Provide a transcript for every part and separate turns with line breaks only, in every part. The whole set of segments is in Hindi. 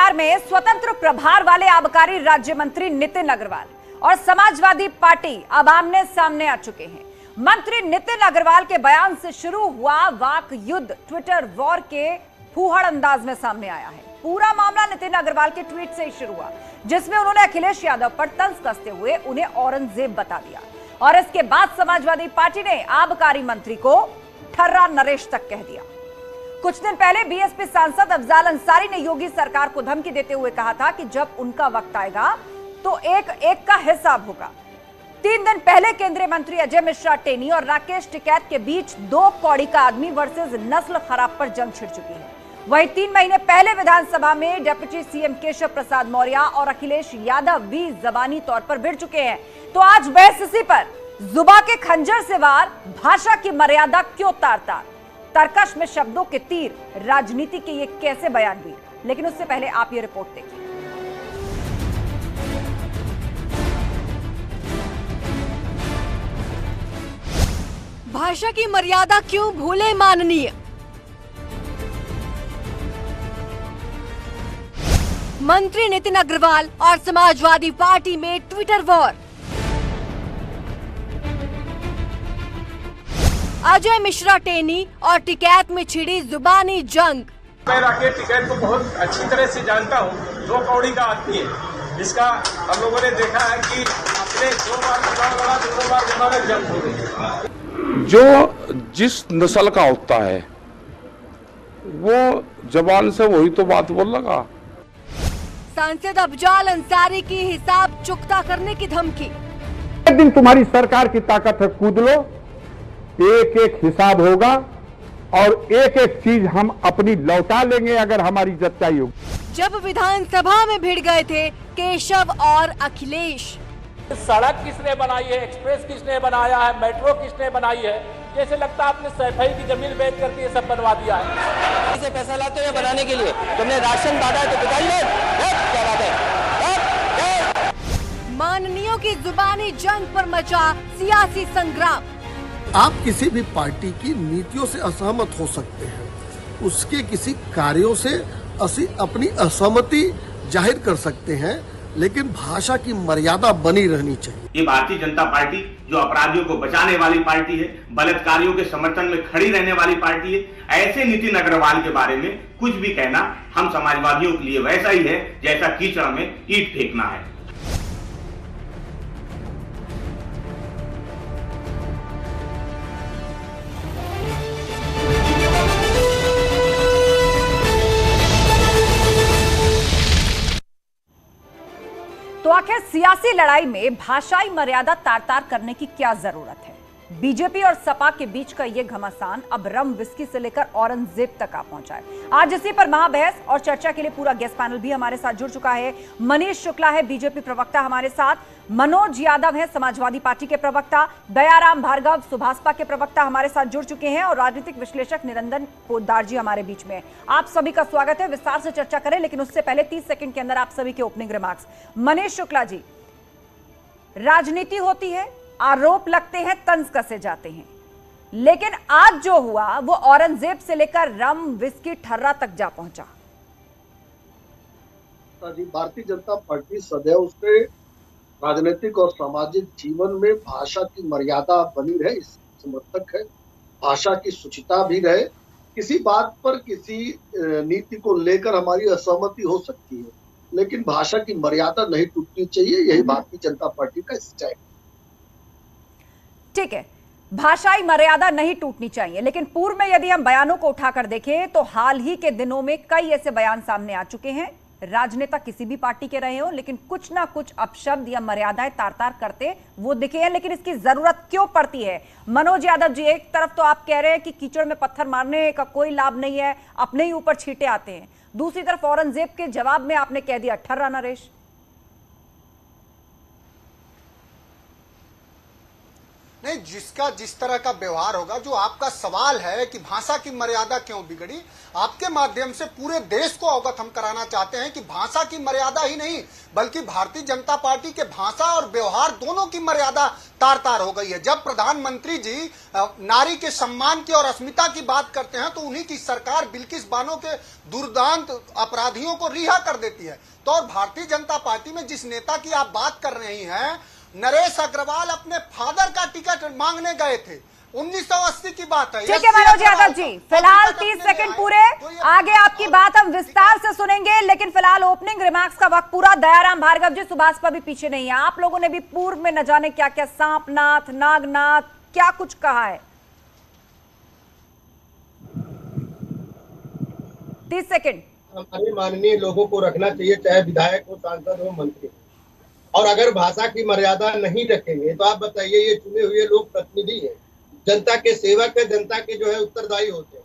बिहार में स्वतंत्र प्रभार वाले आबकारी राज्य मंत्री नितिन अग्रवाल और समाजवादी पार्टी अब आमने सामने आ चुके हैं। मंत्री नितिन अग्रवाल के बयान से शुरू हुआ वाक युद्ध ट्विटर वॉर के फूहड़ अंदाज में सामने आया है। पूरा मामला नितिन अग्रवाल के ट्वीट से ही शुरू हुआ, जिसमें उन्होंने अखिलेश यादव पर तंज कसते हुए उन्हें औरंगजेब बता दिया और इसके बाद समाजवादी पार्टी ने आबकारी मंत्री को ठर्रा नरेश तक कह दिया। कुछ दिन पहले बीएसपी सांसद अफजाल अंसारी ने योगी सरकार को धमकी देते हुए कहा था कि जब उनका वक्त आएगा तो एक एक का हिसाब होगा। 3 दिन पहले केंद्रीय मंत्री अजय मिश्रा टेनी और राकेश टिकैत के बीच 2 कौड़ी का आदमी वर्सेस नस्ल खराब पर जंग छिड़ चुकी है। वहीं 3 महीने पहले विधानसभा में डिप्टी सीएम केशव प्रसाद मौर्य और अखिलेश यादव भी जबानी तौर पर भिड़ चुके हैं। तो आज बहस इसी पर, जुबा के खंजर से वार, भाषा की मर्यादा क्यों तार-तार, तर्कश में शब्दों के तीर, राजनीति के ये कैसे बयानवीर। लेकिन उससे पहले आप ये रिपोर्ट देखिए।
भाषा की मर्यादा क्यों भूले माननीय। मंत्री नितिन अग्रवाल और समाजवादी पार्टी में ट्विटर वॉर। अजय मिश्रा टेनी और टिकैत में छिड़ी जुबानी जंग।
मैं राकेश टिकैत को बहुत अच्छी तरह से जानता हूँ। 2 कौड़ी का आदमी है, जिसका हम लोगों ने देखा है कि अपने 2 बार चुनाव लड़ा, 2 बार जमानत जब्त हो गई।
जो जिस नस्ल का होता है वो जबान से वही तो बात बोल लगा।
सांसद अफजाल अंसारी की हिसाब चुकता करने की धमकी।
एक दिन तुम्हारी सरकार की ताकत है, कूद लो, एक एक हिसाब होगा और एक एक चीज हम अपनी लौटा लेंगे अगर हमारी इज्जत चाहिए होगी।
जब विधानसभा में भिड़ गए थे केशव और अखिलेश।
सड़क किसने बनाई है, एक्सप्रेस किसने बनाया है, मेट्रो किसने बनाई है, जैसे लगता है आपने सैफई की जमीन बेच करके ये सब बनवा दिया है।
इसे पैसा लाते हैं बनाने के लिए, तुमने राशन बांटा है तो बताइए क्या बात है।
माननीयों की जुबानी जंग पर मचा सियासी संग्राम।
आप किसी भी पार्टी की नीतियों से असहमत हो सकते हैं, उसके किसी कार्यों से अपनी असहमति जाहिर कर सकते हैं, लेकिन भाषा की मर्यादा बनी रहनी चाहिए।
ये भारतीय जनता पार्टी जो अपराधियों को बचाने वाली पार्टी है, बलात्कारियों के समर्थन में खड़ी रहने वाली पार्टी है, ऐसे नितिन अग्रवाल के बारे में कुछ भी कहना हम समाजवादियों के लिए वैसा ही है जैसा कीचड़ में ईंट फेंकना है।
तो आखिर सियासी लड़ाई में भाषाई मर्यादा तार-तार करने की क्या जरूरत है। बीजेपी और सपा के बीच का यह घमासान अब रम विस्की से लेकर औरंगजेब तक आ पहुंचा है। आज इसी पर महाबहस और चर्चा के लिए पूरा गेस्ट पैनल भी हमारे साथ जुड़ चुका है। मनीष शुक्ला है बीजेपी प्रवक्ता हमारे साथ, मनोज यादव है समाजवादी पार्टी के प्रवक्ता, दयाराम भार्गव सुभाषपा के प्रवक्ता हमारे साथ जुड़ चुके हैं और राजनीतिक विश्लेषक निरंजन पोद्दार जी हमारे बीच में। आप सभी का स्वागत है। विस्तार से चर्चा करें, लेकिन उससे पहले 30 सेकंड के अंदर आप सभी के ओपनिंग रिमार्क्स। मनीष शुक्ला जी, राजनीति होती है, आरोप लगते हैं, तंज कसे जाते हैं, लेकिन आज जो हुआ वो औरंगजेब से लेकर रम विस्की ठर्रा तक जा पहुंचा।
भारतीय जनता पार्टी सदैव उसके राजनीतिक और सामाजिक जीवन में भाषा की मर्यादा बनी रहे, इस समर्थक है। भाषा की शुचिता भी रहे। किसी बात पर किसी नीति को लेकर हमारी असहमति हो सकती है, लेकिन भाषा की मर्यादा नहीं टूटनी चाहिए। यही भारतीय जनता पार्टी का स्टैंड।
ठीक है, भाषाई मर्यादा नहीं टूटनी चाहिए, लेकिन पूर्व में यदि हम बयानों को उठाकर देखें तो हाल ही के दिनों में कई ऐसे बयान सामने आ चुके हैं। राजनेता किसी भी पार्टी के रहे हो, लेकिन कुछ ना कुछ अपशब्द या मर्यादाएं तार-तार करते वो दिखे हैं। लेकिन इसकी जरूरत क्यों पड़ती है? मनोज यादव जी, एक तरफ तो आप कह रहे हैं कि कीचड़ में पत्थर मारने का कोई लाभ नहीं है, अपने ही ऊपर छींटे आते हैं। दूसरी तरफ औरंगजेब के जवाब में आपने कह दिया ठर्रा नरेश।
नहीं, जिसका जिस तरह का व्यवहार होगा, जो आपका सवाल है कि भाषा की मर्यादा क्यों बिगड़ी, आपके माध्यम से पूरे देश को अवगत हम कराना चाहते हैं कि भाषा की मर्यादा ही नहीं बल्कि भारतीय जनता पार्टी के भाषा और व्यवहार दोनों की मर्यादा तार तार हो गई है। जब प्रधानमंत्री जी नारी के सम्मान की और अस्मिता की बात करते हैं तो उन्हीं की सरकार बिल्किस बानो के दुर्दांत अपराधियों को रिहा कर देती है। तो और भारतीय जनता पार्टी में जिस नेता की आप बात कर रही हैं, नरेश अग्रवाल अपने फादर का टिकट मांगने गए थे, 1980 की बात है।
ठीक है मनोज यादव जी, फिलहाल 30 सेकंड पूरे, आगे आपकी बात हम विस्तार से सुनेंगे, लेकिन फिलहाल ओपनिंग रिमार्क्स का वक्त पूरा। दयाराम भार्गव जी, सुभाषपा भी पीछे नहीं है, आप लोगों ने भी पूर्व में न जाने क्या क्या सांपनाथ, नागनाथ, क्या कुछ कहा है। 30 सेकंड।
हमारे माननीय लोगों को रखना चाहिए, चाहे विधायक हो, सांसद हो, मंत्री, और अगर भाषा की मर्यादा नहीं रखेंगे तो आप बताइए, ये चुने हुए लोग प्रतिनिधि हैं, जनता के सेवक है, जनता के जो है उत्तरदायी होते हैं।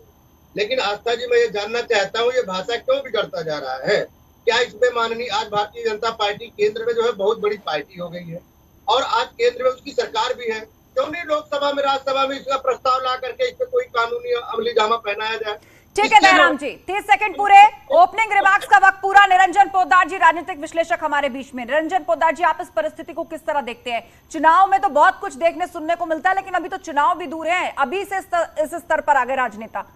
लेकिन आस्था जी, मैं ये जानना चाहता हूँ, ये भाषा क्यों बिगड़ता जा रहा है? क्या इसमें माननीय आज भारतीय जनता पार्टी केंद्र में जो है बहुत बड़ी पार्टी हो गई है और आज केंद्र में उसकी सरकार भी है, क्यों नहीं लोकसभा में, राज्यसभा में इसका प्रस्ताव ला करके इस पे कोई कानूनी अमली जामा पहनाया जाए?
ठीक है दयाराम जी, 30 सेकंड पूरे, ओपनिंग रिमार्क्स का वक्त पूरा। निरंजन पोद्दार जी, राजनीतिक विश्लेषक हमारे बीच में। निरंजन पोद्दार जी, आप इस परिस्थिति को किस तरह देखते हैं? चुनाव में तो बहुत कुछ देखने सुनने को मिलता है, लेकिन अभी तो चुनाव भी दूर है, अभी से इस स्तर पर आ गए राजनेता।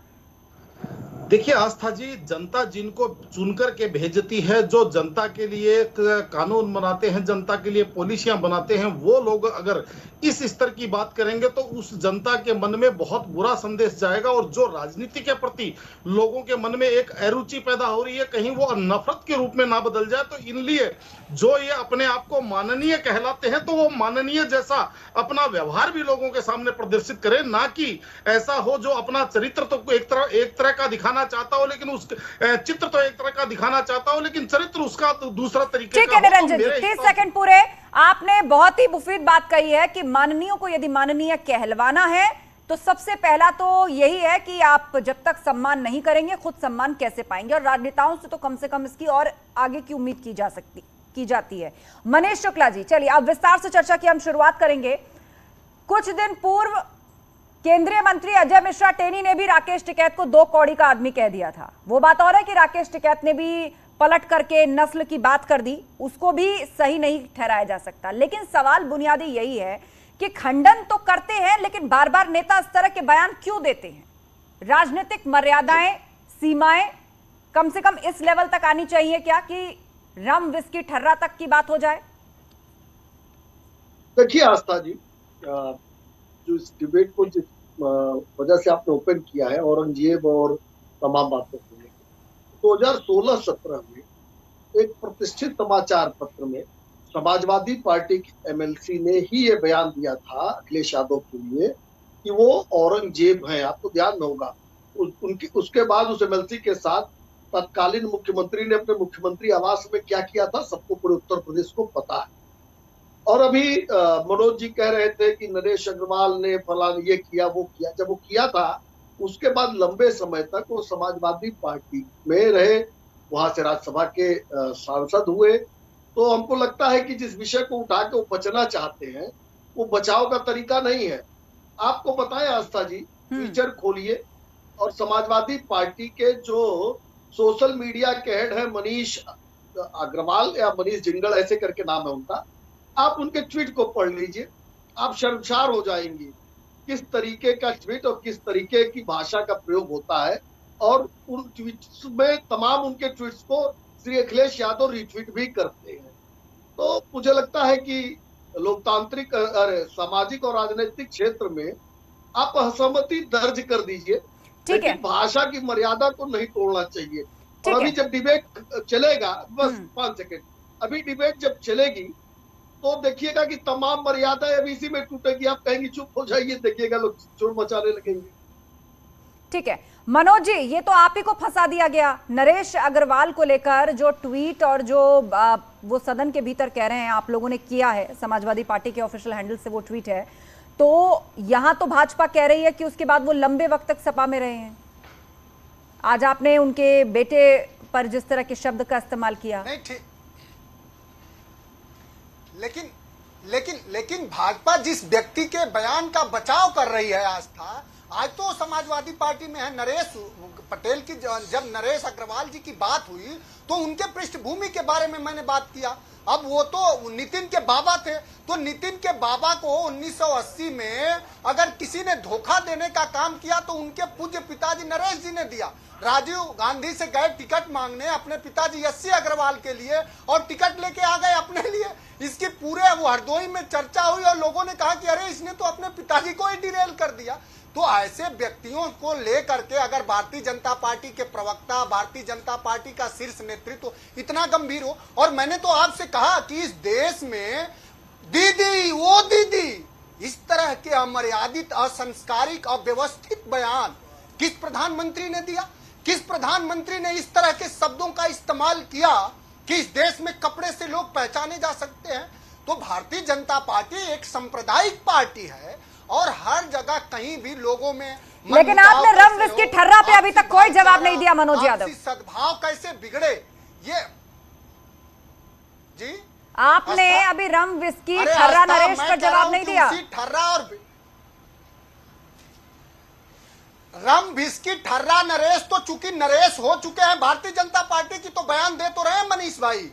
देखिए आस्था जी, जनता जिनको चुनकर के भेजती है, जो जनता के लिए कानून बनाते हैं, जनता के लिए पॉलिसियां बनाते हैं, वो लोग अगर इस स्तर की बात करेंगे तो उस जनता के मन में बहुत बुरा संदेश जाएगा और जो राजनीति के प्रति लोगों के मन में एक अरुचि पैदा हो रही है, कहीं वो नफरत के रूप में ना बदल जाए। तो इनलिए जो ये अपने आप को माननीय कहलाते हैं, तो वो माननीय जैसा अपना व्यवहार भी लोगों के सामने प्रदर्शित करें, ना कि ऐसा हो जो अपना चरित्र तो एक तरह का दिखाना चाहता हो, लेकिन उस चित्र तो एक तरह का दिखाना चाहता हो, लेकिन चरित्र उसका तो दूसरा तरीके का।
ठीक है निरंजन जी, 30 सेकंड पूरे। आपने बहुत ही मुफीद बात कही है कि माननीयों को यदि माननीय कहलवाना है तो सबसे पहला तो यही है कि आप जब तक सम्मान नहीं करेंगे, खुद सम्मान कैसे पाएंगे? और राजनेताओं से तो कम से कम इसकी और आगे की उम्मीद की जाती है। मनीष शुक्ला जी, चलिए अब विस्तार से चर्चा की हम शुरुआत करेंगे। कुछ दिन पूर्व केंद्रीय मंत्री अजय मिश्रा टेनी ने भी राकेश टिकैत को 2 कौड़ी का आदमी कह दिया था। वो बात और है कि राकेश टिकैत ने भी पलट करके नस्ल की बात कर दी, उसको भी सही नहीं ठहराया जा सकता। लेकिन सवाल बुनियादी यही है कि खंडन तो करते हैं, लेकिन बार बार नेता इस तरह के बयान क्यों देते हैं? राजनीतिक मर्यादाएं, सीमाएं कम से कम इस लेवल तक आनी चाहिए क्या कि रम विस्की ठर्रा तक की बात हो जाए?
देखिए आस्था जी, जो इस डिबेट को जिस वजह से आपने ओपन किया है, औरंगजेब और तमाम बातों को लेकर, 2016-17 में एक प्रतिष्ठित समाचार पत्र में समाजवादी पार्टी की एमएलसी ने ही ये बयान दिया था अखिलेश यादव के लिए कि वो औरंगजेब हैं। आपको ध्यान होगा उसके बाद उस एमएलसी के साथ तत्कालीन मुख्यमंत्री ने अपने मुख्यमंत्री आवास में क्या किया था, सबको पूरे उत्तर प्रदेश को पता है। और अभी मनोज जी कह रहे थे कि नरेश अग्रवाल ने फलाना ये किया वो किया। जब वो किया था उसके बाद लंबे समय तक वो समाजवादी पार्टी में रहे, वहां से राज्यसभा के सांसद हुए। तो हमको लगता है कि जिस विषय को उठा के वो बचना चाहते हैं, वो बचाव का तरीका नहीं है। आपको बताएं आस्था जी, ट्विटर खोलिए और समाजवादी पार्टी के जो सोशल मीडिया के हेड है मनीष अग्रवाल या मनीष जिंगड़ ऐसे करके नाम है उनका, आप उनके ट्वीट को पढ़ लीजिए, आप शर्मसार हो जाएंगे किस तरीके का ट्वीट और किस तरीके की भाषा का प्रयोग होता है। और उन ट्वीट्स में तमाम उनके ट्वीट्स को श्री अखिलेश यादव रिट्वीट भी करते हैं। तो मुझे लगता है कि लोकतांत्रिक सामाजिक और राजनीतिक क्षेत्र में आप असहमति दर्ज कर दीजिए, लेकिन भाषा की मर्यादा को नहीं तोड़ना चाहिए। और अभी जब डिबेट चलेगा, बस 5 सेकेंड, अभी डिबेट जब चलेगी तो देखिएगा कि तमाम मर्यादा अभी इसी में टूटेगी। आप कहेंगे चुप हो जाइए, देखिएगा लोग चोर मचाने लगेंगे।
ठीक है मनोज जी, ये तो आप ही को फंसा दिया गया नरेश अग्रवाल को लेकर, जो ट्वीट और जो वो सदन के भीतर कह रहे हैं आप लोगों ने किया है, समाजवादी पार्टी के ऑफिशियल हैंडल से वो ट्वीट है। तो यहां तो भाजपा कह रही है कि उसके बाद वो लंबे वक्त तक सपा में रहे हैं। आज आपने उनके बेटे पर जिस तरह के शब्द का इस्तेमाल किया,
नहीं ठीक, लेकिन लेकिन भाजपा जिस व्यक्ति के बयान का बचाव कर रही है आस्था, आज तो समाजवादी पार्टी में है नरेश पटेल की। जब नरेश अग्रवाल जी की बात हुई तो उनके पृष्ठभूमि के बारे में मैंने बात किया। अब वो तो नितिन के बाबा थे, तो नितिन के बाबा को 1980 में अगर किसी ने धोखा देने का काम किया तो उनके पूज्य पिताजी नरेश जी ने दिया। राजीव गांधी से गए टिकट मांगने अपने पिताजी एससी अग्रवाल के लिए और टिकट लेके आ गए अपने लिए। इसकी पूरे वो हरदोई में चर्चा हुई और लोगों ने कहा कि अरे इसने तो अपने पिताजी को ही डिरेल कर दिया। तो ऐसे व्यक्तियों को लेकर के अगर भारतीय जनता पार्टी के प्रवक्ता, भारतीय जनता पार्टी का शीर्ष नेतृत्व इतना गंभीर हो, और मैंने तो आपसे कहा कि इस देश में दीदी वो दीदी इस तरह के अमर्यादित, असंस्कारिक, अव्यवस्थित बयान किस प्रधानमंत्री ने दिया? किस प्रधानमंत्री ने इस तरह के शब्दों का इस्तेमाल किया कि इस देश में कपड़े से लोग पहचाने जा सकते हैं? तो भारतीय जनता पार्टी एक सांप्रदायिक पार्टी है और हर जगह कहीं भी लोगों में,
लेकिन आपने रम विस्की ठर्रा पे अभी तक कोई जवाब नहीं दिया मनोज यादव।
सद्भाव कैसे बिगड़े ये जी?
आपने अभी रम विस्की ठर्रा नरेश पर जवाब नहीं दिया।
ठर्रा और रम विस्की ठर्रा नरेश तो चूंकि नरेश हो चुके हैं भारतीय जनता पार्टी की, तो बयान दे तो रहे हैं मनीष भाई,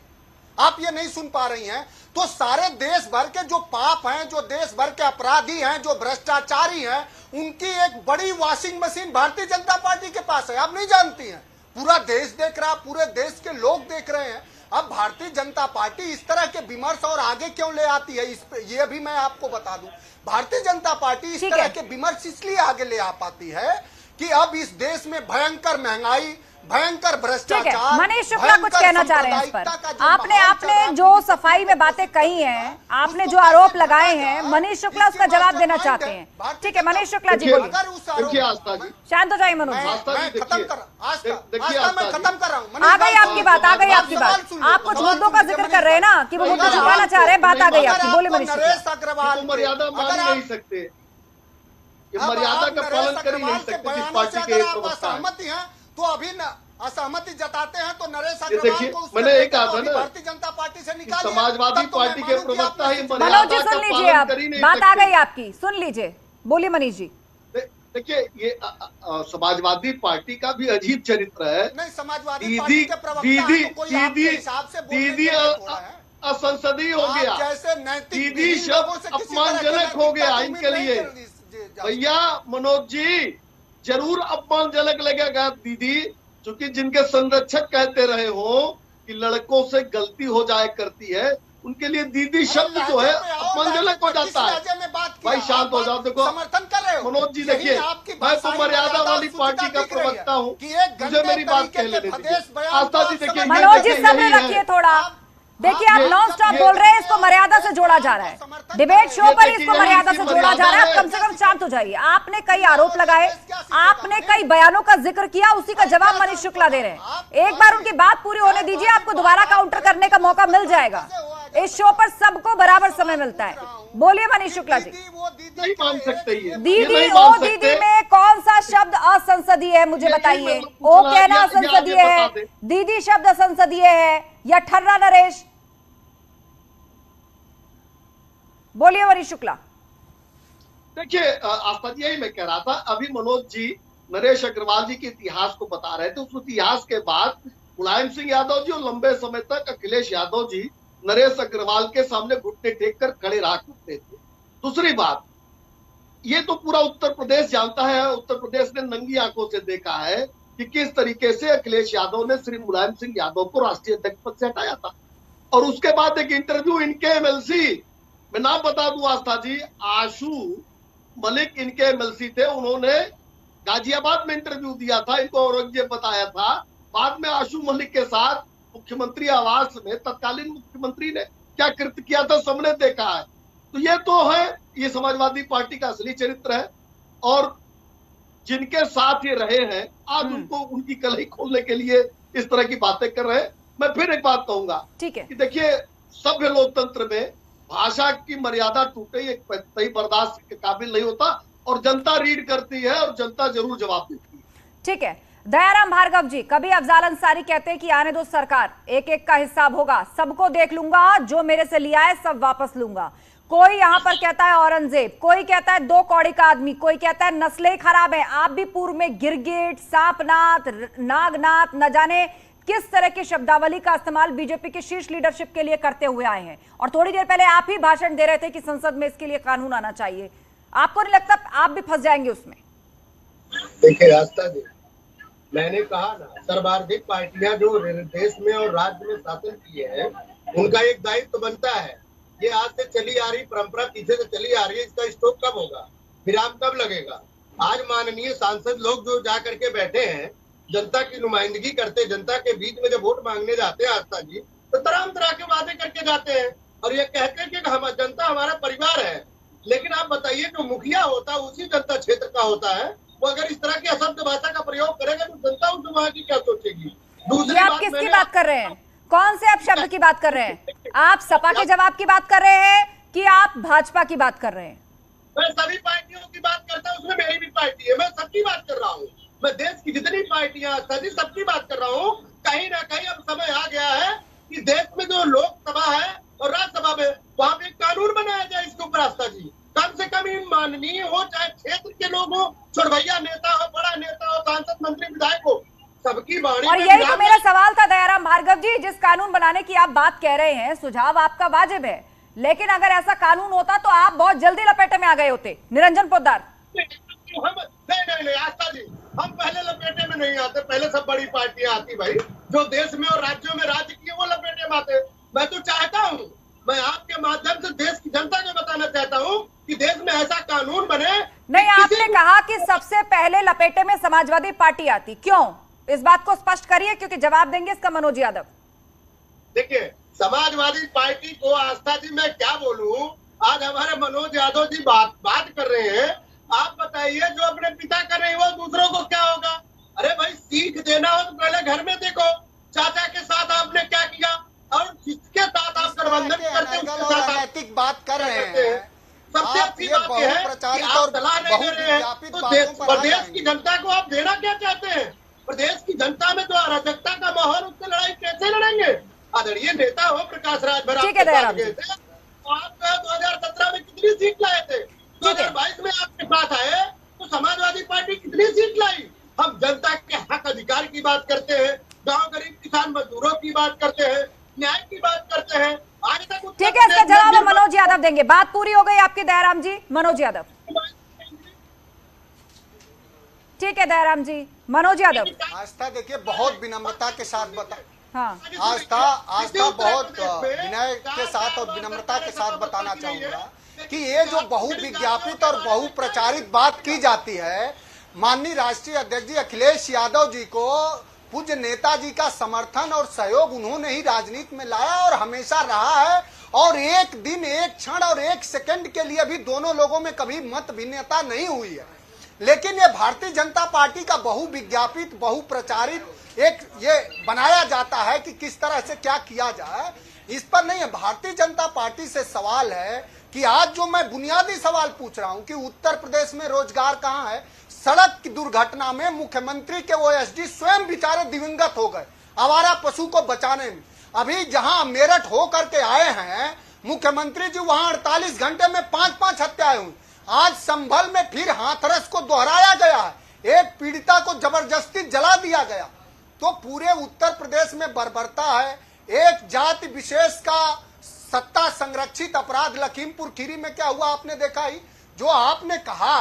आप ये नहीं सुन पा रही हैं। तो सारे देश भर के जो पाप हैं, जो देश भर के अपराधी हैं, जो भ्रष्टाचारी हैं, उनकी एक बड़ी washing machine Bharatiya Janata party के पास है। आप नहीं जानती हैं, पूरा देश देख रहा, पूरे देश के लोग देख रहे हैं। अब भारतीय जनता पार्टी इस तरह के विमर्श और आगे क्यों ले आती है, इस पे ये भी मैं आपको बता दूं। भारतीय जनता पार्टी इस तरह के विमर्श इसलिए आगे ले आ पाती है कि अब इस देश में भयंकर महंगाई, भयंकर भ्रष्टाचार।
मनीष शुक्ला कुछ कहना चाह रहे हैं इस पर। आपने जो सफाई में बातें कही हैं, आपने जो आरोप लगाए हैं, मनीष शुक्ला उसका जवाब देना चाहते हैं। ठीक है मनीष शुक्ला जी बोलिए। शांत हो जाइए मनोज।
खत्म कर रहा हूँ।
आ गई आपकी बात, आ गई आपकी बात। आप कुछ मुद्दों का जिक्र कर रहे हैं ना कि वो मुद्दा छुपाना चाह रहे हैं, बात आ गई आपकी। बोले मनीष
अग्रवाल,
मर्यादा मान नहीं सकते, मर्यादा का पालन कर ही नहीं सकते जिस पार्टी के
असहमति हैं तो अभी असहमति जताते हैं तो नरेश अग्रवाल को
मैंने एक कहा था ना,
भारतीय जनता पार्टी से निकालिए।
समाजवादी पार्टी के प्रवक्ता ही
मनोज जी सुन लीजिए, आप बात आ गई आपकी, सुन लीजिए, बोलिए मनीष जी।
देखिए ये समाजवादी पार्टी का भी अजीब चरित्र है।
नहीं, समाजवादी पार्टी के प्रवक्ता
दीदी असंसदीय हो गया,
जैसे नैतिक
दीदी शब्द अपमानजनक हो गया इनके लिए। भैया मनोज जी जरूर अपमानजनक लगेगा दीदी, क्योंकि जिनके संरक्षक कहते रहे हो कि लड़कों से गलती हो जाए करती है, उनके लिए दीदी शब्द जो है अपमानजनक हो जाता है। भाई शांत हो जाओ। देखो
समर्थन कर रहे हो
मनोज जी, देखिए मैं तो मर्यादा वाली पार्टी का प्रवक्ता हूँ, मुझे मेरी बात कहने दीजिए। आस्था जी देखिए,
मनोज जी सब्र रखिए थोड़ा। देखिए आप नॉन स्टॉप बोल रहे हैं, इसको मर्यादा से जोड़ा जा रहा है, डिबेट शो पर इसको मर्यादा से जोड़ा जा रहा है। आप कम से कम शांत हो जाइए। आपने कई आरोप लगाए, आपने कई बयानों का जिक्र किया, उसी का जवाब मनीष शुक्ला दे रहे हैं। एक बार उनकी बात पूरी होने दीजिए, आपको दोबारा काउंटर करने का मौका मिल जाएगा। इस शो पर सबको बराबर समय मिलता है। बोलिए मनीष शुक्ला जी।
नहीं मान सकते
दीदी ओ दीदी में कौन सा शब्द असंसदीय है मुझे बताइए। ओ कहना असंसदीय है, दीदी शब्द असंसदीय है या ठर्रा नरेश? बोलिए मनीष शुक्ला।
देखिए आस्था जी, यही मैं कह रहा था। अभी मनोज जी नरेश अग्रवाल जी के इतिहास को बता रहे थे। उस इतिहास के बाद मुलायम सिंह यादव जी और लंबे समय तक अखिलेश यादव जी नरेश अग्रवाल के सामने घुटने टेक कर खड़े रहा करते थे। दूसरी बात, ये तो पूरा उत्तर प्रदेश जानता है, उत्तर प्रदेश ने नंगी आंखों से देखा है कि किस तरीके से अखिलेश यादव ने श्री मुलायम सिंह यादव को राष्ट्रीय अध्यक्ष पद से हटाया था। और उसके बाद एक इंटरव्यू इनके एमएलसी, मैं नाम बता दूं आस्था जी, आशु मलिक इनके एमएलसी थे। उन्होंने गाजियाबाद में इंटरव्यू दिया था, इनको औरंगजेब बताया था। बाद में आशु मलिक के साथ मुख्यमंत्री आवास में तत्कालीन मुख्यमंत्री ने क्या कृत्य किया था सबने देखा है। तो ये तो है, ये समाजवादी पार्टी का असली चरित्र है। और जिनके साथ ये रहे हैं आज उनको उनकी कलही खोलने के लिए इस तरह की बातें कर रहे हैं। मैं फिर एक बात कहूंगा,
ठीक है, कि
देखिए सभ्य लोकतंत्र में भाषा की मर्यादा टूटे एक सही बर्दाश्त के काबिल नहीं होता, और जनता रीड करती है और जनता जरूर जवाब देती है।
ठीक है, दयाराम भार्गव जी, कभी अफजाल अंसारी कहते हैं कि आने दो सरकार, एक एक का हिसाब होगा, सबको देख लूंगा, जो मेरे से लिया है सब वापस लूंगा। कोई यहाँ पर कहता है औरंगजेब, कोई कहता है 2 कौड़ी का आदमी, कोई कहता है नस्लें खराब है। आप भी पूर्व में गिरगिट, सांपनाथ, नागनाथ, न जाने किस तरह की शब्दावली का इस्तेमाल बीजेपी की शीर्ष लीडरशिप के लिए करते हुए आए हैं। और थोड़ी देर पहले आप ही भाषण दे रहे थे कि संसद में इसके लिए कानून आना चाहिए। आपको नहीं लगता आप भी फंस जाएंगे उसमें?
देखिए आस्था जी, मैंने कहा ना, सर्वाधिक पार्टियां जो देश में और राज्य में शासन किए हैं, उनका एक दायित्व बनता है। ये आज से चली आ रही परंपरा पीछे से चली आ रही है, इसका स्टॉप कब होगा, विराम कब लगेगा? आज माननीय सांसद लोग जो जा करके बैठे हैं, जनता की नुमाइंदगी करते, जनता के बीच में जब वोट मांगने जाते हैं आस्था जी, तो तरह तरह के वादे करके जाते हैं और ये कहते हैं कि हम जनता हमारा परिवार है। लेकिन आप बताइए, जो मुखिया होता है उसी जनता क्षेत्र का होता है, वो अगर इस तरह की अशब्द भाषा का प्रयोग करेगा तो जनता उस वहां की क्या सोचेगी? दूसरी
आप किसकी बात कर रहे हैं? कौन से आप शब्द की बात कर रहे हैं? आप सपा के जवाब की बात कर रहे हैं कि आप भाजपा की बात कर रहे हैं?
मैं सभी पार्टियों की बात करता हूँ, उसमें मेरी भी पार्टी है, मैं सबकी बात कर रहा हूँ। मैं देश की जितनी पार्टियां सभी सबकी बात कर रहा हूँ। कहीं ना कहीं अब समय आ गया है कि देश में जो लोकसभा है और राज्यसभा में, वहां पे कानून बनाया जाए इसके ऊपर आस्था जी। कम से कम इन माननीय हो, चाहे क्षेत्र के लोग हो, छोड़भैया नेता हो, बड़ा नेता हो, सांसद, मंत्री, विधायक हो, सबकी वाणी।
और यही तो मेरा सवाल था दयाराम भार्गव जी, जिस कानून बनाने की आप बात कह रहे हैं, सुझाव आपका वाजिब है, लेकिन अगर ऐसा कानून होता तो आप बहुत जल्दी लपेटे में आ गए होते। निरंजन पोद्दार,
नहीं आस्था जी, हम पहले लपेटे में नहीं आते, पहले सब बड़ी पार्टियां आती भाई, जो देश में और राज्यों में राज्य किए वो लपेटे में आते। मैं तो चाहता हूँ, मैं आपके माध्यम से देश की जनता को बताना चाहता हूँ कि देश में ऐसा कानून बने।
नहीं, आपने कहा कि सबसे पहले लपेटे में समाजवादी पार्टी आती, क्यों? इस बात को स्पष्ट करिए, क्योंकि जवाब देंगे इसका मनोज यादव।
देखिए, समाजवादी पार्टी को आस्था जी मैं क्या बोलूं, आज हमारे मनोज यादव जी बात कर रहे हैं। आप बताइए, जो अपने पिता कर रहे हैं वो दूसरों को क्या होगा? अरे भाई, सीख देना हो तो पहले घर में देखो, चाचा के साथ आपने क्या किया और जिसके साथ आप गठबंधन करते हैं
अनैतिक बात कर रहे हैं।
सबसे अच्छी बात यह है कि आप सलाह नहीं दे रहे हैं, तो प्रदेश की जनता को आप देना क्या चाहते हैं? प्रदेश की जनता में जो अराजकता का माहौल, उससे लड़ाई कैसे लड़ेंगे? आदरणीय नेता हो प्रकाश राज भर, आपके पास गए थे, आप 2017 में कितनी सीट लाए थे? 2022 में आपके पास आए तो समाजवादी पार्टी कितनी सीट लाई? हम जनता के हक अधिकार की बात करते हैं, गांव गरीब किसान मजदूरों की बात करते हैं, न्याय की बात करते हैं। आज तक
ठीक है, इसका जवाब मनोज यादव देंगे। बात पूरी हो गई आपकी दयाराम जी। मनोज यादव, ठीक है दयाराम जी। मनोज यादव,
आस्था देखिए, बहुत विनम्रता के साथ बता,
हाँ,
आस्था बहुत विनय के साथ और विनम्रता के साथ बताना चाहूंगा कि ये जो बहुविज्ञापित और बहुप्रचारित बात की जाती है, माननीय राष्ट्रीय अध्यक्ष जी अखिलेश यादव जी को पूज्य नेताजी का समर्थन और सहयोग उन्होंने ही राजनीति में लाया और हमेशा रहा है। और एक दिन, एक क्षण और एक सेकंड के लिए भी दोनों लोगों में कभी मत भिन्नता नहीं हुई है। लेकिन ये भारतीय जनता पार्टी का बहुविज्ञापित, बहुप्रचारित एक ये बनाया जाता है कि किस तरह से क्या किया जाए, इस पर नहीं है। भारतीय जनता पार्टी से सवाल है कि आज जो मैं बुनियादी सवाल पूछ रहा हूं कि उत्तर प्रदेश में रोजगार कहां है? सड़क की दुर्घटना में मुख्यमंत्री के ओएसडी स्वयं बेचारे दिवंगत हो गए आवारा पशु को बचाने में। अभी जहां मेरठ हो करके आए हैं मुख्यमंत्री जी, वहां 48 घंटे में 5-5 हत्याएं हुई। आज संभल में फिर हाथरस को दोहराया गया है, एक पीड़िता को जबरदस्ती जला दिया गया। तो पूरे उत्तर प्रदेश में बर्बरता है। एक जाति विशेष का सत्ता संरक्षित अपराध लखीमपुर खीरी में क्या हुआ आपने देखा ही। जो आपने कहा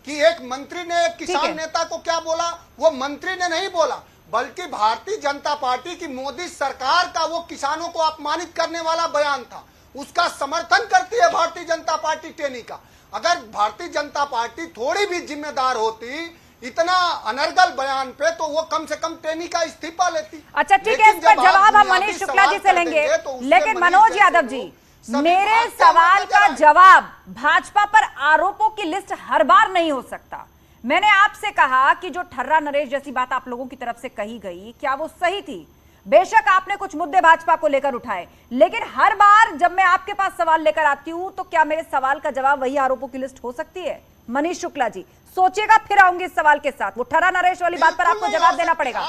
कि एक मंत्री ने एक किसान नेता को क्या बोला, वो मंत्री ने नहीं बोला, बल्कि भारतीय जनता पार्टी की मोदी सरकार का वो किसानों को अपमानित करने वाला बयान था। उसका समर्थन करती है भारतीय जनता पार्टी टेनी का। अगर भारतीय जनता पार्टी थोड़ी भी जिम्मेदार होती इतना अनर्गल बयान पे, तो वो कम से कम टेनी का इस्तीफा लेती।
अच्छा ठीक है, इस पर जवाब हम मनीष शुक्ला जी से लेंगे, लेकिन मनोज यादव जी, मेरे सवाल का जवाब, भाजपा पर आरोपों की लिस्ट हर बार नहीं हो सकता। मैंने आपसे कहा कि जो ठर्रा नरेश जैसी बात आप लोगों की तरफ से कही गई, क्या वो सही थी? बेशक आपने कुछ मुद्दे भाजपा को लेकर उठाए, लेकिन हर बार जब मैं आपके पास सवाल लेकर आती हूं तो क्या मेरे सवाल का जवाब वही आरोपों की लिस्ट हो सकती है? मनीष शुक्ला जी सोचिएगा, फिर आऊंगी इस सवाल के साथ। वो ठर्रा नरेश वाली बात पर आपको जवाब देना पड़ेगा।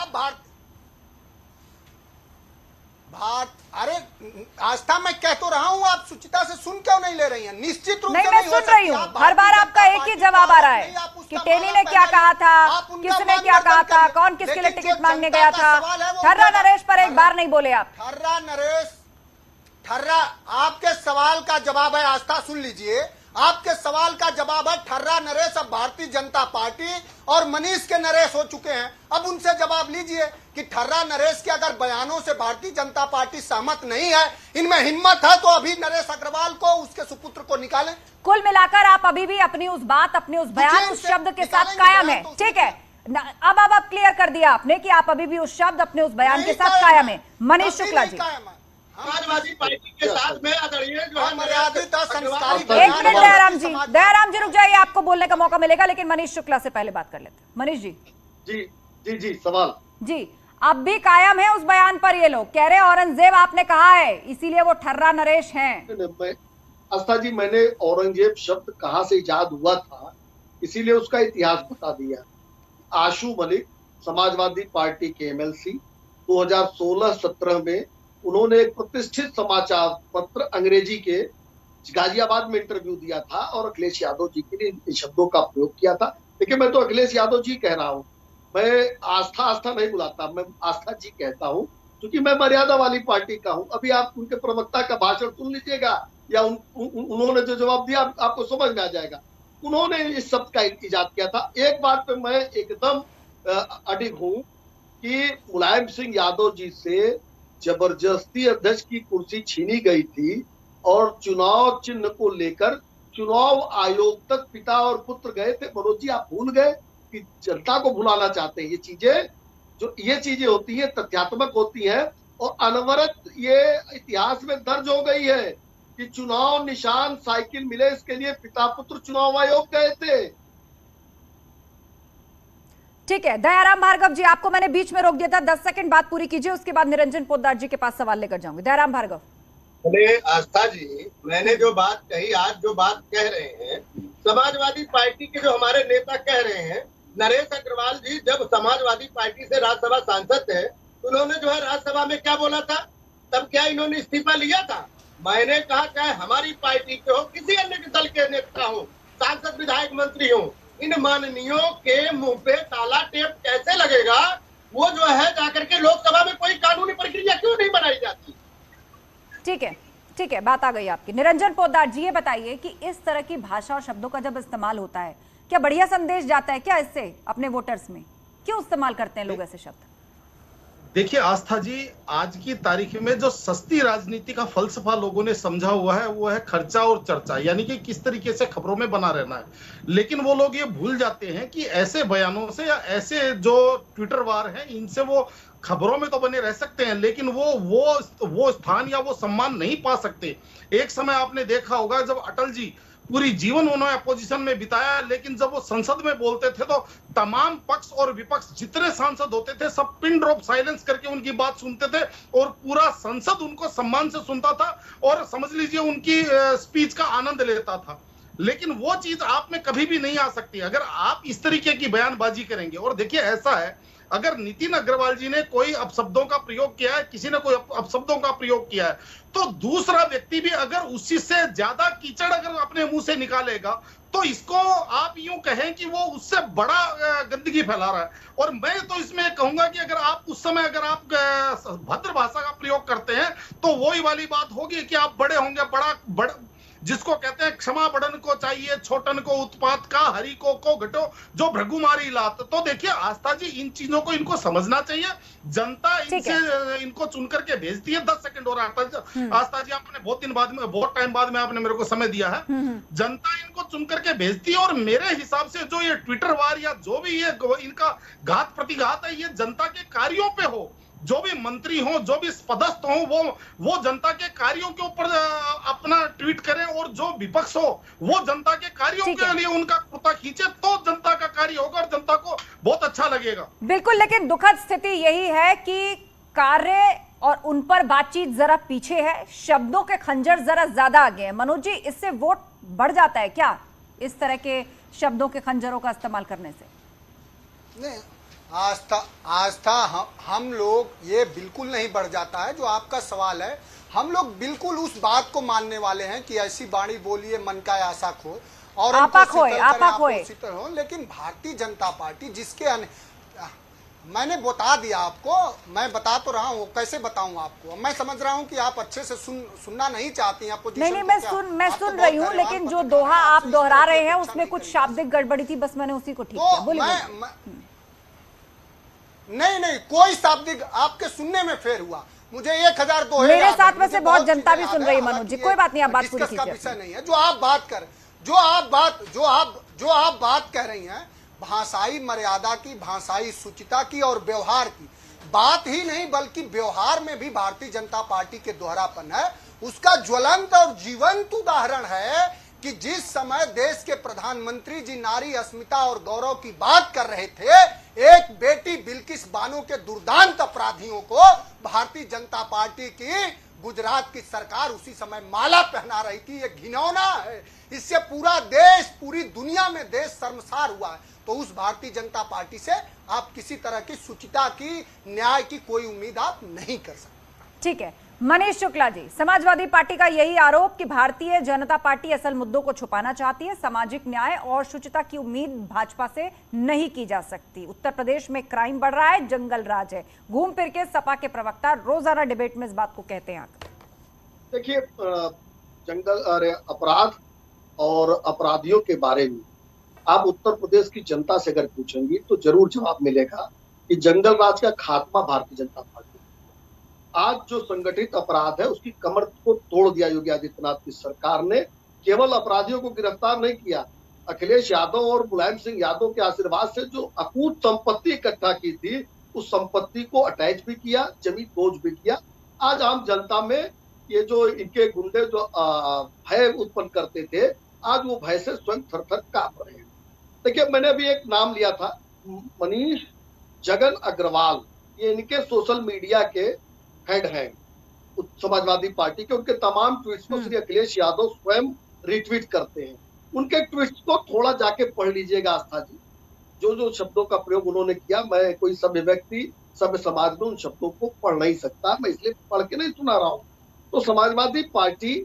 अरे आस्था, मैं कह तो रहा हूं, आप सुचिता से सुन क्यों नहीं ले रही हैं? निश्चित रूप
नहीं,
से
मैं
नहीं हो
सुन रही
सकती।
हूँ।
आप
हर बार
भारतीय
आपका
जनता
एक ही
पार्टी
जवाब आ रहा है
नहीं, आप उसका
कि टेनी ने
मामला
क्या कहा था,
आप उनका
किसने
मामला
क्या कहा
बंद
था,
करिए।
कौन किसके लिए
लेकिन
टिकट
जो
मांगने
जनता
गया
का
था।
सवाल है वो
ठर्रा
उनका-
नरेश पर एक बार नहीं बोले आप।
ठर्रा नरेश, ठर्रा, आपके सवाल का जवाब है, आस्था सुन लीजिए, आपके सवाल का जवाब है ठर्रा नरेश अब भारतीय जनता पार्टी और मनीष के नरेश हो चुके हैं। अब उनसे जवाब लीजिए कि ठर्रा नरेश के अगर बयानों से भारतीय जनता पार्टी सहमत नहीं है, इनमें हिम्मत है तो अभी नरेश अग्रवाल को, उसके सुपुत्र को निकालें।
कुल मिलाकर आप अभी भी अपनी उस बात, अपने उस बयान, उस शब्द के साथ कायम है, ठीक है? अब क्लियर कर दिया आपने कि आप अभी भी उस शब्द, अपने उस बयान के साथ कायम है। मनीष शुक्ला जी,
समाजवादी पार्टी के साथ में आदरणीय जो है
मर्यादित संस्कारी
एक मिनट दयाराम जी रुक जाइए, आपको बोलने का मौका मिलेगा, लेकिन मनीष शुक्ला से पहले बात कर लेते हैं। मनीष जी।
जी सवाल
जी, अब भी कायम है उस बयान पर? ये लोग कह रहे औरंगजेब आपने कहा है, इसीलिए वो ठर्रा नरेश हैं।
आस्था जी, मैंने औरंगजेब शब्द कहाँ से इजाद हुआ था इसीलिए उसका इतिहास बता दिया। आशू मलिक समाजवादी पार्टी के एमएलसी 2016-17 में उन्होंने एक प्रतिष्ठित समाचार पत्र अंग्रेजी के गाजियाबाद में इंटरव्यू दिया था और अखिलेश यादव जी के लिए इन शब्दों का प्रयोग किया था। लेकिन मैं तो अखिलेश यादव जी कह रहा हूँ, मैं आस्था नहीं बुलाता, मैं आस्था जी कहता हूँ, क्योंकि मैं मर्यादा वाली पार्टी का हूँ। अभी आप उनके प्रवक्ता का भाषण सुन लीजिएगा या उन्होंने जो जवाब दिया आपको समझ में आ जाएगा। उन्होंने इस शब्द का इजाद किया था। एक बात पे मैं एकदम अडिग हूँ कि मुलायम सिंह यादव जी से जबरदस्ती अध्यक्ष की कुर्सी छीनी गई थी और चुनाव चिन्ह को लेकर चुनाव आयोग तक पिता और पुत्र गए थे। मनोज जी, आप भूल गए कि जनता को भुलाना चाहते हैं। ये चीजें होती हैं, तथ्यात्मक होती हैं और अनवरत ये इतिहास में दर्ज हो गई है कि चुनाव निशान साइकिल मिले इसके लिए पिता पुत्र चुनाव आयोग गए थे।
ठीक है दयाराम भार्गव जी, आपको मैंने बीच में रोक दिया था, 10 सेकंड बात पूरी कीजिए, उसके बाद निरंजन पोद्दार जी के पास सवाल लेकर जाऊंगी। दयाराम भार्गव।
आस्था जी, मैंने जो बात कही, आज जो बात कह रहे हैं, समाजवादी पार्टी के जो हमारे नेता कह रहे हैं, नरेश अग्रवाल जी जब समाजवादी पार्टी से राज्यसभा सांसद थे, उन्होंने जो है राज्यसभा में क्या बोला था? तब क्या इन्होंने इस्तीफा लिया था? मैंने कहा चाहे हमारी पार्टी के हो, किसी अन्य दल के नेता हो, सांसद विधायक मंत्री हो, इन माननीयों के मुंह पे ताला टेप कैसे लगेगा? वो जो है जाकर के लोकसभा में कोई कानूनी प्रक्रिया क्यों नहीं बनाई जाती?
ठीक है, बात आ गई आपकी। निरंजन पोद्दार जी, ये बताइए कि इस तरह की भाषा और शब्दों का जब इस्तेमाल होता है, क्या बढ़िया संदेश जाता है क्या इससे अपने वोटर्स में? क्यों इस्तेमाल करते हैं लोग ऐसे शब्द?
देखिए आस्था जी, आज की तारीख में जो सस्ती राजनीति का फलसफा लोगों ने समझा हुआ है वो है खर्चा और चर्चा, यानी कि किस तरीके से खबरों में बना रहना है। लेकिन वो लोग ये भूल जाते हैं कि ऐसे बयानों से या ऐसे जो ट्विटर वार हैं, इनसे वो खबरों में तो बने रह सकते हैं, लेकिन वो स्थान या वो सम्मान नहीं पा सकते। एक समय आपने देखा होगा जब अटल जी पूरी जीवन उन्होंने अपोजिशन में बिताया, लेकिन जब वो संसद में बोलते थे तो तमाम पक्ष और विपक्ष जितने सांसद होते थे सब पिन ड्रॉप साइलेंस करके उनकी बात सुनते थे और पूरा संसद उनको सम्मान से सुनता था और समझ लीजिए उनकी स्पीच का आनंद लेता था। लेकिन वो चीज आप में कभी भी नहीं आ सकती अगर आप इस तरीके की बयानबाजी करेंगे। और देखिए ऐसा है, अगर नितिन अग्रवाल जी ने कोई अपशब्दों का प्रयोग किया है, किसी ने कोई अपशब्दों का प्रयोग किया है, तो दूसरा व्यक्ति भी अगर उसी से ज्यादा कीचड़ अगर अपने मुंह से निकालेगा तो इसको आप यूं कहें कि वो उससे बड़ा गंदगी फैला रहा है। और मैं तो इसमें कहूंगा कि अगर आप उस समय अगर आप भद्र भाषा का प्रयोग करते हैं तो वही वाली बात होगी कि आप बड़े होंगे, बड़ा जिसको कहते हैं क्षमा बड़न को चाहिए, छोटन को उत्पात का, हरि को घटो जो भृगुमारी लात। तो देखिए आस्था जी, इन चीजों को इनको समझना चाहिए। जनता इनसे इनको चुन करके भेजती है। 10 सेकंड और आस्था जी, आपने बहुत टाइम बाद में आपने मेरे को समय दिया है। जनता इनको चुन करके भेजती है और मेरे हिसाब से जो ये ट्विटर वार या जो भी ये इनका घात प्रतिघात है, ये जनता के कार्यों पे हो। जो भी मंत्री हो, जो भी पदस्थ हो, वो जनता के कार्यों के ऊपर अपना ट्वीट करें और जो विपक्ष हो वो जनता के कार्यों के लिए उनका कुर्ता खींचे, तो जनता का कार्य होगा और जनता को बहुत अच्छा लगेगा।
बिल्कुल, लेकिन दुखद स्थिति यही है कि कार्य और उन पर बातचीत जरा पीछे है, शब्दों के खंजर जरा ज्यादा आगे हैं। मनोज जी, इससे वोट बढ़ जाता है क्या इस तरह के शब्दों के खंजरों का इस्तेमाल करने से?
नहीं, आस्था हम लोग ये बिल्कुल नहीं बढ़ जाता है जो आपका सवाल है। हम लोग बिल्कुल उस बात को मानने वाले हैं कि ऐसी वाणी बोलिए मन का आशा खो और
आपा खोए।
लेकिन भारतीय जनता पार्टी जिसके मैंने बता दिया आपको, मैं बता तो रहा हूँ, कैसे बताऊं आपको? मैं समझ रहा हूँ कि आप अच्छे से सुनना नहीं चाहती हैं।
नहीं, मैं सुन रही हूँ, लेकिन जो दोहा आप दोहरा रहे हैं उसमें कुछ शाब्दिक गड़बड़ी थी, बस मैंने उसी को ठीक किया। बोलिए।
नहीं, कोई शाब्दिक आपके सुनने में फेर हुआ। मुझे 1000 2
मेरे साथ में से बहुत जनता भी सुन रही है मनोज जी, कोई बात नहीं, आप बात पूरी कीजिए।
विषय नहीं है जो आप बात कर रही हैं, भाषाई मर्यादा की, भाषाई शुचिता की और व्यवहार की बात ही नहीं बल्कि व्यवहार में भी भारतीय जनता पार्टी के दोहरापन है। उसका ज्वलंत और जीवंत उदाहरण है कि जिस समय देश के प्रधानमंत्री जी नारी अस्मिता और गौरव की बात कर रहे थे, एक बेटी बिल्किस बानो के दुर्दांत अपराधियों को भारतीय जनता पार्टी की गुजरात की सरकार उसी समय माला पहना रही थी। ये घिनौना है, इससे पूरा देश, पूरी दुनिया में देश शर्मसार हुआ है। तो उस भारतीय जनता पार्टी से आप किसी तरह की शुचिता की, न्याय की कोई उम्मीद आप नहीं कर सकते।
ठीक है मनीष शुक्ला जी, समाजवादी पार्टी का यही आरोप कि भारतीय जनता पार्टी असल मुद्दों को छुपाना चाहती है। सामाजिक न्याय और शुचिता की उम्मीद भाजपा से नहीं की जा सकती। उत्तर प्रदेश में क्राइम बढ़ रहा है, जंगल राज है। घूम फिर के सपा के प्रवक्ता रोजाना डिबेट में इस बात को कहते हैं।
देखिए, जंगल अपराध और अपराधियों के बारे में आप उत्तर प्रदेश की जनता से अगर पूछेंगी तो जरूर जवाब मिलेगा कि जंगल राज का खात्मा भारतीय जनता पार्टी। आज जो संगठित अपराध है उसकी कमर को तोड़ दिया योगी आदित्यनाथ की सरकार ने। केवल अपराधियों को गिरफ्तार नहीं किया, अखिलेश यादव और मुलायम सिंह यादव के आशीर्वाद से जो अकूत संपत्ति इकट्ठा की थी उस संपत्ति को अटैच भी किया, जमीन बोझ भी किया। आज आम जनता में ये जो इनके गुंडे जो भय उत्पन्न करते थे, आज वो भय से स्वयं थर-थर कांप रहे हैं। देखिए, मैंने अभी एक नाम लिया था, मनीष जगन अग्रवाल, ये इनके सोशल मीडिया के हेड हैं समाजवादी पार्टी के। उनके तमाम ट्वीट्स को श्री अखिलेश यादव स्वयं रिट्वीट करते हैं। उनके ट्वीट्स को थोड़ा जाके पढ़ लीजिएगा आस्था जी, जो शब्दों का प्रयोग उन्होंने किया। मैं कोई सभ्य व्यक्ति, सभ्य समाज में उन शब्दों को पढ़ नहीं सकता, मैं इसलिए पढ़ के नहीं सुना रहा हूँ। तो समाजवादी पार्टी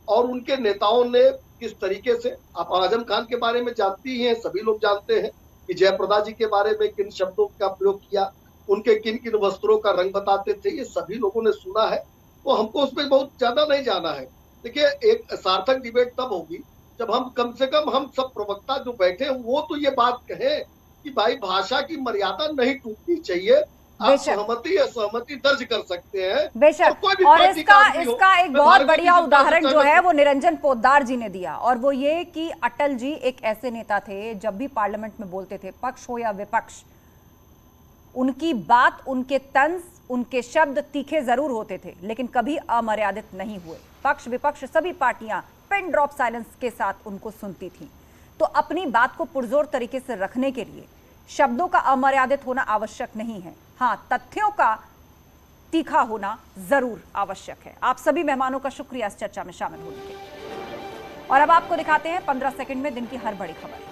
और उनके नेताओं ने किस तरीके से, आप आजम खान के बारे में जानती ही हैं, सभी लोग जानते हैं कि जयप्रदा जी के बारे में किन शब्दों का प्रयोग किया, उनके किन किन वस्त्रों का रंग बताते थे, ये सभी लोगों ने सुना है। तो हमको उसमें बहुत ज्यादा नहीं जाना है। देखिए, एक सार्थक डिबेट तब होगी जब हम कम से कम हम सब प्रवक्ता जो बैठे हैं वो तो ये बात कहें कि भाई भाषा की मर्यादा नहीं टूटनी चाहिए। आप सहमति असहमति दर्ज कर सकते हैं
बेशक। और इसका एक बहुत बढ़िया उदाहरण जो है वो निरंजन पोद्दार जी ने दिया, और वो ये कि अटल जी एक ऐसे नेता थे, जब भी पार्लियामेंट में बोलते थे, पक्ष हो या विपक्ष, उनकी बात, उनके तंज, उनके शब्द तीखे जरूर होते थे लेकिन कभी अमर्यादित नहीं हुए। पक्ष विपक्ष सभी पार्टियां पिन ड्रॉप साइलेंस के साथ उनको सुनती थी। तो अपनी बात को पुरजोर तरीके से रखने के लिए शब्दों का अमर्यादित होना आवश्यक नहीं है, हाँ तथ्यों का तीखा होना जरूर आवश्यक है। आप सभी मेहमानों का शुक्रिया इस चर्चा में शामिल होने के लिए। और अब आपको दिखाते हैं 15 सेकंड में दिन की हर बड़ी खबर।